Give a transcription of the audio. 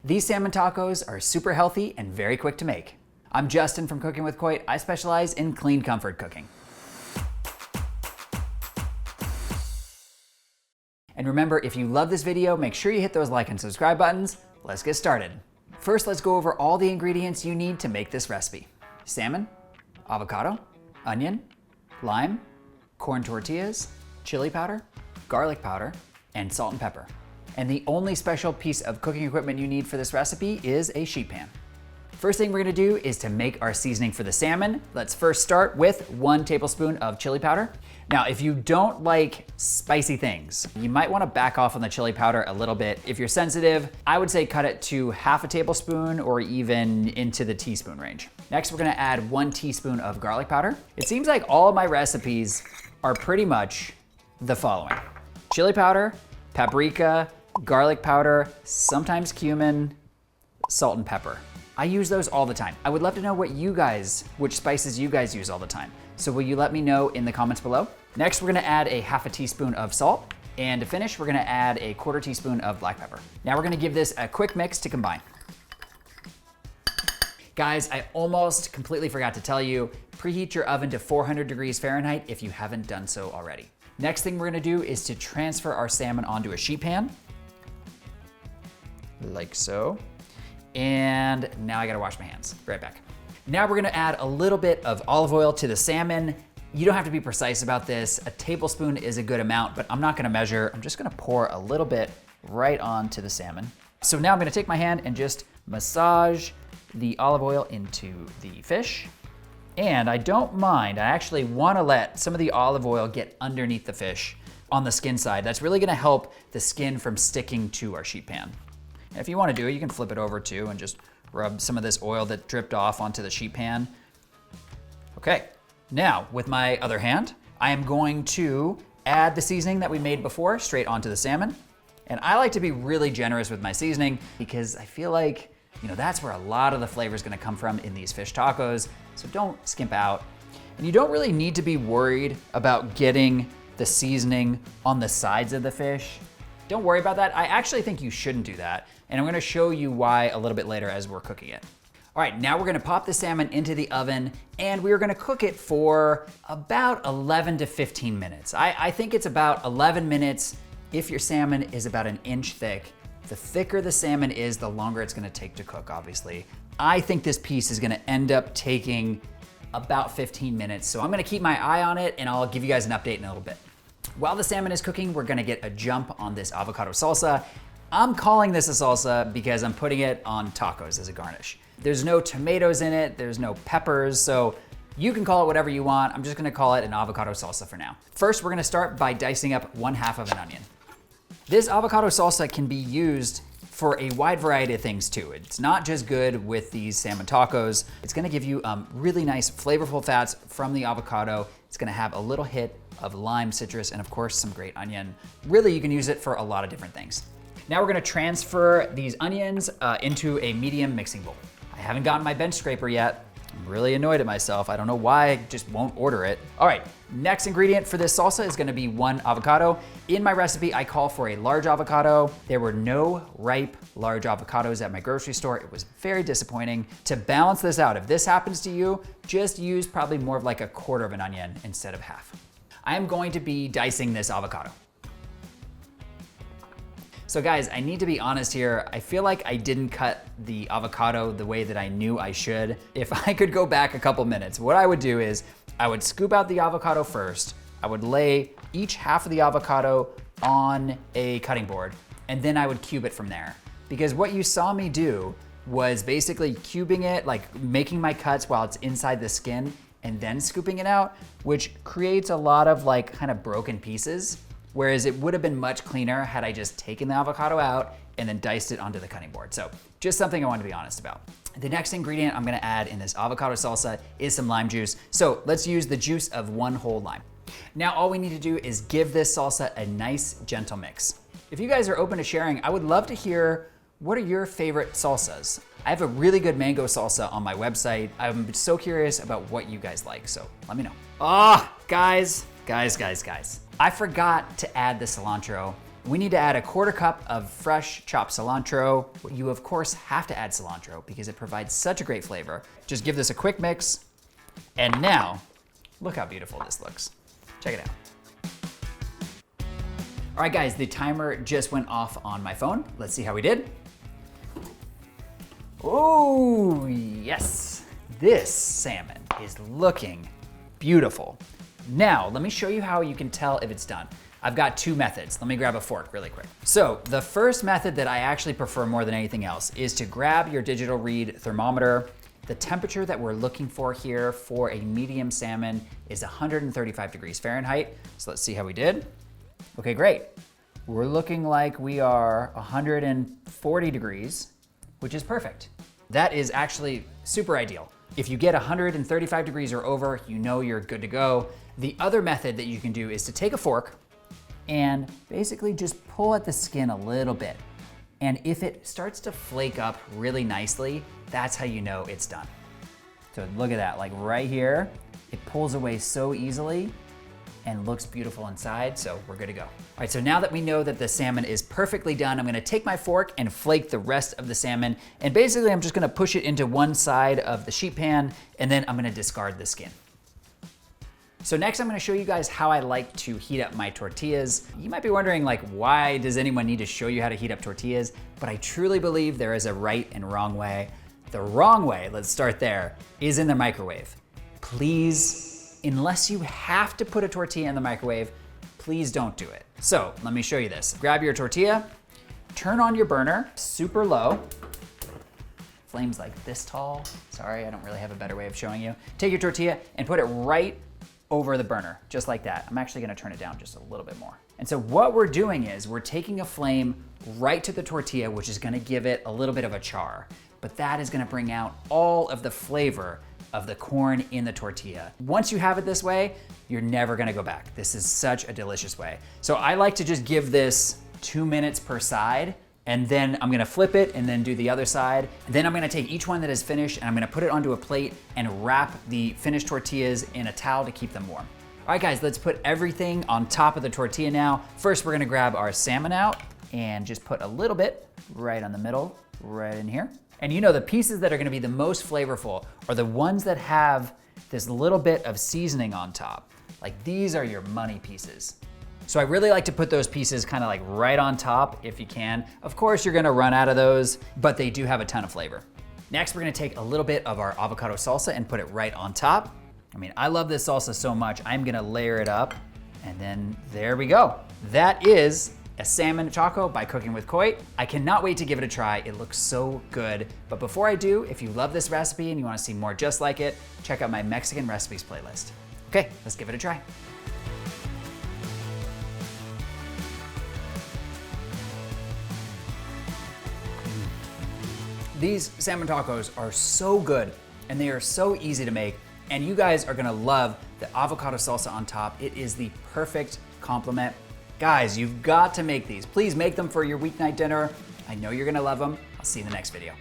These salmon tacos are super healthy and very quick to make. I'm Justin from Cooking with Coit. I specialize in clean comfort cooking. And remember, if you love this video, make sure you hit those like and subscribe buttons. Let's get started. First, let's go over all the ingredients you need to make this recipe. Salmon, avocado, onion, lime, corn tortillas, chili powder, garlic powder, and salt and pepper. And the only special piece of cooking equipment you need for this recipe is a sheet pan. First thing we're gonna do is to make our seasoning for the salmon. Let's first start with 1 tablespoon of chili powder. Now, if you don't like spicy things, you might wanna back off on the chili powder a little bit. If you're sensitive, I would say cut it to half a tablespoon or even into the teaspoon range. Next, we're gonna add 1 teaspoon of garlic powder. It seems like all of my recipes are pretty much the following: chili powder, paprika, garlic powder, sometimes cumin, salt and pepper. I use those all the time. I would love to know which spices you guys use all the time. So will you let me know in the comments below? Next, we're gonna add a half a teaspoon of salt. And to finish, we're gonna add a 1/4 teaspoon of black pepper. Now we're gonna give this a quick mix to combine. Guys, I almost completely forgot to tell you, preheat your oven to 400 degrees Fahrenheit if you haven't done so already. Next thing we're gonna do is to transfer our salmon onto a sheet pan, like so. And now I gotta wash my hands. Be right back. Now we're gonna add a little bit of olive oil to the salmon. You don't have to be precise about this. A tablespoon is a good amount, but I'm not gonna measure. I'm just gonna pour a little bit right onto the salmon. So now I'm gonna take my hand and just massage the olive oil into the fish. And I don't mind, I actually wanna let some of the olive oil get underneath the fish on the skin side. That's really gonna help the skin from sticking to our sheet pan. And if you wanna do it, you can flip it over too and just rub some of this oil that dripped off onto the sheet pan. Okay, now with my other hand, I am going to add the seasoning that we made before straight onto the salmon. And I like to be really generous with my seasoning because I feel like, that's where a lot of the flavor is gonna come from in these fish tacos, so don't skimp out. And you don't really need to be worried about getting the seasoning on the sides of the fish. Don't worry about that. I actually think you shouldn't do that. And I'm gonna show you why a little bit later as we're cooking it. All right, now we're gonna pop the salmon into the oven and we're gonna cook it for about 11 to 15 minutes. I think it's about 11 minutes if your salmon is about 1 inch thick. The thicker the salmon is, the longer it's gonna take to cook, obviously. I think this piece is gonna end up taking about 15 minutes. So I'm gonna keep my eye on it and I'll give you guys an update in a little bit. While the salmon is cooking, we're gonna get a jump on this avocado salsa. I'm calling this a salsa because I'm putting it on tacos as a garnish. There's no tomatoes in it, there's no peppers, so you can call it whatever you want. I'm just gonna call it an avocado salsa for now. First, we're gonna start by dicing up 1/2 of an onion. This avocado salsa can be used for a wide variety of things too. It's not just good with these salmon tacos. It's gonna give you really nice flavorful fats from the avocado. It's gonna have a little hit of lime, citrus, and of course some great onion. Really, you can use it for a lot of different things. Now we're gonna transfer these onions into a medium mixing bowl. I haven't gotten my bench scraper yet. I'm really annoyed at myself. I don't know why I just won't order it. All right, next ingredient for this salsa is gonna be 1 avocado. In my recipe, I call for a large avocado. There were no ripe large avocados at my grocery store. It was very disappointing. To balance this out, if this happens to you, just use probably more of like 1/4 of an onion instead of half. I am going to be dicing this avocado. So guys, I need to be honest here. I feel like I didn't cut the avocado the way that I knew I should. If I could go back a couple minutes, what I would do is I would scoop out the avocado first. I would lay each half of the avocado on a cutting board, and then I would cube it from there. Because what you saw me do was basically cubing it, like making my cuts while it's inside the skin, and then scooping it out, which creates a lot of like kind of broken pieces. Whereas it would have been much cleaner had I just taken the avocado out and then diced it onto the cutting board. So just something I want to be honest about. The next ingredient I'm gonna add in this avocado salsa is some lime juice. So let's use the juice of 1 whole lime. Now all we need to do is give this salsa a nice gentle mix. If you guys are open to sharing, I would love to hear what are your favorite salsas? I have a really good mango salsa on my website. I'm so curious about what you guys like, so let me know. Guys. I forgot to add the cilantro We need to add a 1/4 cup of fresh chopped cilantro. You of course have to add cilantro because it provides such a great flavor. Just give this a quick mix. And now, look how beautiful this looks. Check it out. All right guys, the timer just went off on my phone. Let's see how we did. Oh, yes. This salmon is looking beautiful. Now, let me show you how you can tell if it's done. I've got 2 methods. Let me grab a fork really quick. So the first method that I actually prefer more than anything else is to grab your digital read thermometer. The temperature that we're looking for here for a medium salmon is 135 degrees Fahrenheit. So let's see how we did. Okay, great. We're looking like we are 140 degrees, which is perfect. That is actually super ideal. If you get 135 degrees or over, you know you're good to go. The other method that you can do is to take a fork and basically just pull at the skin a little bit. And if it starts to flake up really nicely, that's how you know it's done. So look at that, like right here, it pulls away so easily and looks beautiful inside, so we're good to go. All right, so now that we know that the salmon is perfectly done, I'm gonna take my fork and flake the rest of the salmon, and basically I'm just gonna push it into one side of the sheet pan, and then I'm gonna discard the skin. So next I'm gonna show you guys how I like to heat up my tortillas. You might be wondering like, why does anyone need to show you how to heat up tortillas? But I truly believe there is a right and wrong way. The wrong way, let's start there, is in the microwave. Please, unless you have to put a tortilla in the microwave, please don't do it. So let me show you this. Grab your tortilla, turn on your burner, super low. Flames like this tall. Sorry, I don't really have a better way of showing you. Take your tortilla and put it right over the burner, just like that. I'm actually gonna turn it down just a little bit more. And so what we're doing is we're taking a flame right to the tortilla, which is gonna give it a little bit of a char, but that is gonna bring out all of the flavor of the corn in the tortilla. Once you have it this way, you're never gonna go back. This is such a delicious way. So I like to just give this 2 minutes per side, and then I'm gonna flip it and then do the other side. Then I'm gonna take each one that is finished and I'm gonna put it onto a plate and wrap the finished tortillas in a towel to keep them warm. All right guys, let's put everything on top of the tortilla now. First, we're gonna grab our salmon out and just put a little bit right on the middle, right in here. And you know, the pieces that are gonna be the most flavorful are the ones that have this little bit of seasoning on top. Like these are your money pieces. So I really like to put those pieces kind of like right on top if you can. Of course, you're gonna run out of those, but they do have a ton of flavor. Next, we're gonna take a little bit of our avocado salsa and put it right on top. I mean, I love this salsa so much, I'm gonna layer it up, and then there we go. That is a salmon taco by Cooking with Coit. I cannot wait to give it a try. It looks so good. But before I do, if you love this recipe and you wanna see more just like it, check out my Mexican recipes playlist. Okay, let's give it a try. These salmon tacos are so good and they are so easy to make, and you guys are gonna love the avocado salsa on top. It is the perfect complement. Guys, you've got to make these. Please make them for your weeknight dinner. I know you're gonna love them. I'll see you in the next video.